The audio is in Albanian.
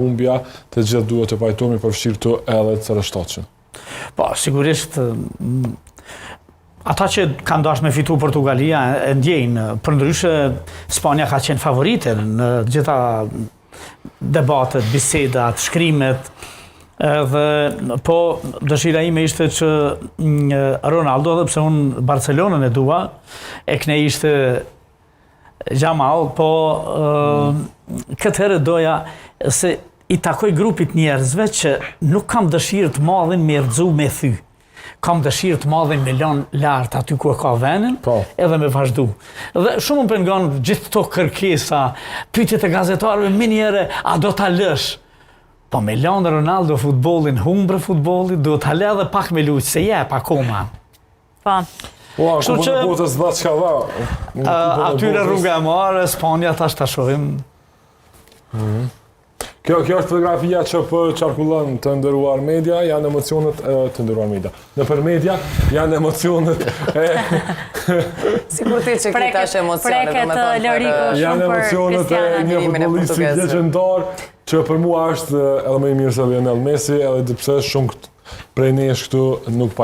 humbja, të gjithë duhet të pajtohemi përfshirë këtu edhe të rreshtatshëm. Po, sigurisht ata që kanë dashur me fitu Portugalia e ndjejnë, përndryshe Spanja ka qenë favorite në gjitha debatet, bisedat, shkrimet. Po dëshira ime ishte që Ronaldo, edhe pse unë Barcelonën e dua, e këne ishte Jamal, po këtë herë doja se i takoj grupit njerëzve që nuk kam dëshirë të madhin me rëdzu me thy. Kam dëshirë të madhin me lanë lartë aty ku e ka venin, edhe me vazhdu. Dhe shumë më pengon gjithë to kërkesa, pyetjet e gazetarëve, minjere, a do ta lësh? Po me lanë Ronaldo futbolin, humbre futbolit, do ta lë edhe pak me luq, se jep akoma. Po. Kështu që botës dha çka dha. Atyre rruga e marrë, Spanja tash ta shohim. Kjo është fotografia që po qarkullon të nderuar media, janë emocionet të nderuar media. Nëpër media janë emocionet Sikur ti që këta është emocionet, janë emocionet e një futbollisti legjendar që për mua është edhe më i mirë se Lionel Messi, edhe pse shumë prej nesh këtu nuk